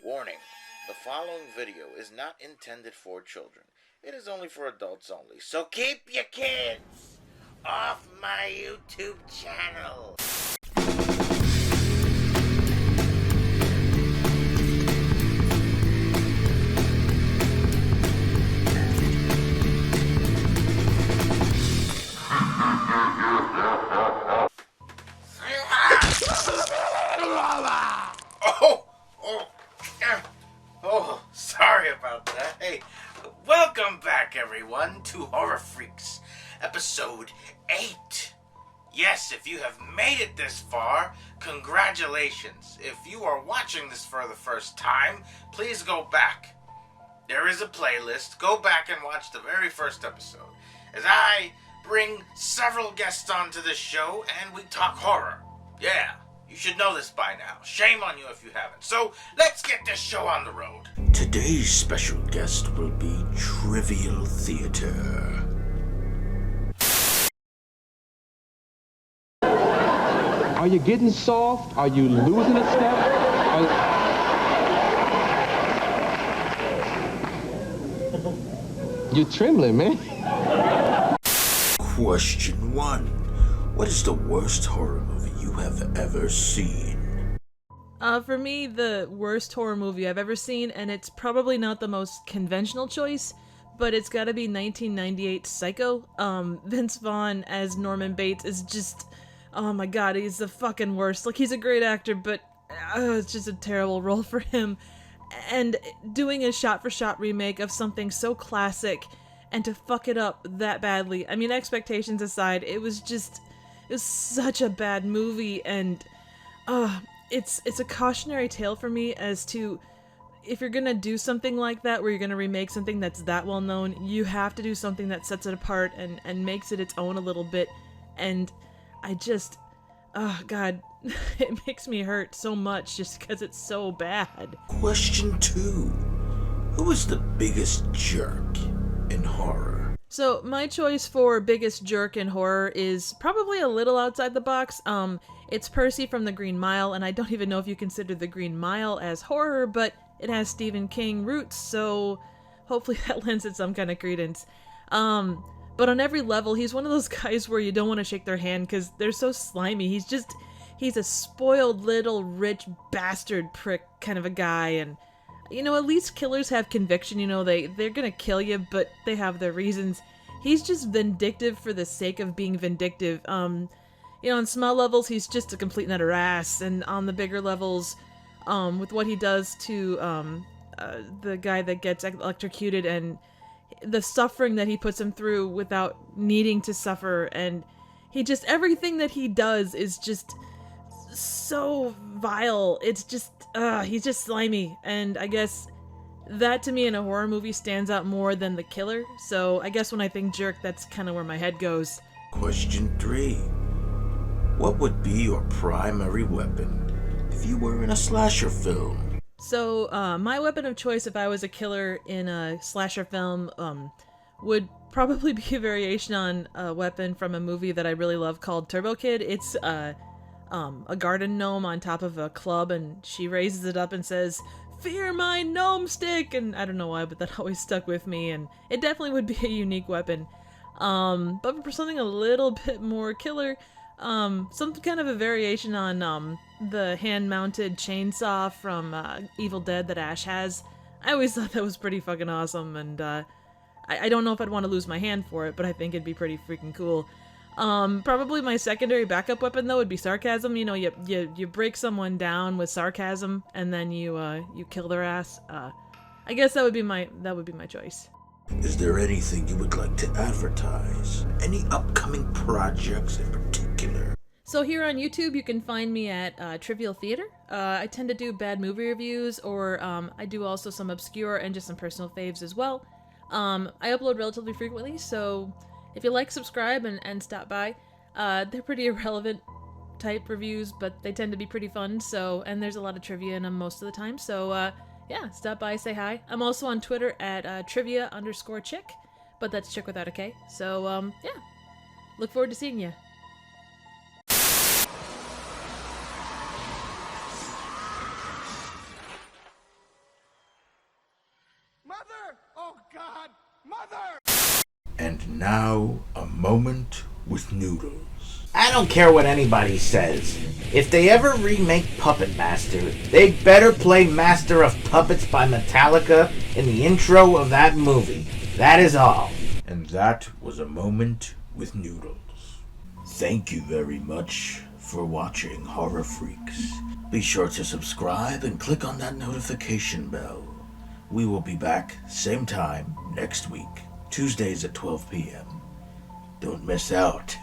Warning, the following video is not intended for children. It is only for adults only. So keep your kids off my YouTube channel. Sorry about that. Hey, welcome back, everyone, to Horror Freaks, episode 8. Yes, if you have made it this far, congratulations. If you are watching this for the first time, please go back. There is a playlist. Go back and watch the very first episode, as I bring several guests onto this show and we talk horror. Yeah. You should know this by now. Shame on you if you haven't. So, let's get this show on the road. Today's special guest will be Trivial Theater. Are you getting soft? Are you losing a step? You're trembling, man. Question 1. What is the worst horror movie you have ever seen? For me, the worst horror movie I've ever seen, and it's probably not the most conventional choice, but it's gotta be 1998 Psycho. Vince Vaughn as Norman Bates is just, oh my god, he's the fucking worst. Like, he's a great actor, but it's just a terrible role for him. And doing a shot-for-shot remake of something so classic, and to fuck it up that badly, I mean, expectations aside, it was such a bad movie, and it's a cautionary tale for me as to, if you're gonna do something like that, where you're gonna remake something that's that well known, you have to do something that sets it apart and makes it its own a little bit. And I just, oh god, it makes me hurt so much just because it's so bad. Question 2. Who is the biggest jerk in horror? So my choice for biggest jerk in horror is probably a little outside the box. It's Percy from The Green Mile, and I don't even know if you consider The Green Mile as horror, but it has Stephen King roots, so hopefully that lends it some kind of credence. But on every level, he's one of those guys where you don't want to shake their hand because they're so slimy. He's a spoiled little rich bastard prick kind of a guy, and you know, at least killers have conviction. You know, they're gonna kill you, but they have their reasons. He's just vindictive for the sake of being vindictive. You know, on small levels, he's just a complete nutter ass, and on the bigger levels, with what he does to the guy that gets electrocuted and the suffering that he puts him through without needing to suffer, and everything that he does is just so vile. It's just, he's just slimy, and I guess that to me in a horror movie stands out more than the killer, so I guess when I think jerk, that's kind of where my head goes. Question 3. What would be your primary weapon if you were in a slasher film? So, my weapon of choice if I was a killer in a slasher film, would probably be a variation on a weapon from a movie that I really love called Turbo Kid. It's, a garden gnome on top of a club, and she raises it up and says, "Fear my gnome stick!" And I don't know why, but that always stuck with me, and it definitely would be a unique weapon. But for something a little bit more killer, some kind of a variation on, the hand-mounted chainsaw from, Evil Dead that Ash has. I always thought that was pretty fucking awesome, and, I don't know if I'd want to lose my hand for it, but I think it'd be pretty freaking cool. Probably my secondary backup weapon, though, would be sarcasm. You know, you break someone down with sarcasm, and then you kill their ass. I guess that would be my choice. Is there anything you would like to advertise? Any upcoming projects in particular? So here on YouTube, you can find me at Trivial Theater. I tend to do bad movie reviews, or I do also some obscure and just some personal faves as well. I upload relatively frequently, so if you like, subscribe and stop by. They're pretty irrelevant type reviews, but they tend to be pretty fun, so, and there's a lot of trivia in them most of the time, so yeah, stop by, say hi. I'm also on Twitter at trivia_chick, but that's chick without a K, so yeah, look forward to seeing you. Oh, God! Mother! And now, a moment with Noodles. I don't care what anybody says. If they ever remake Puppet Master, they better play Master of Puppets by Metallica in the intro of that movie. That is all. And that was a moment with Noodles. Thank you very much for watching Horror Freaks. Be sure to subscribe and click on that notification bell. We will be back same time next week, Tuesdays at 12 p.m. Don't miss out.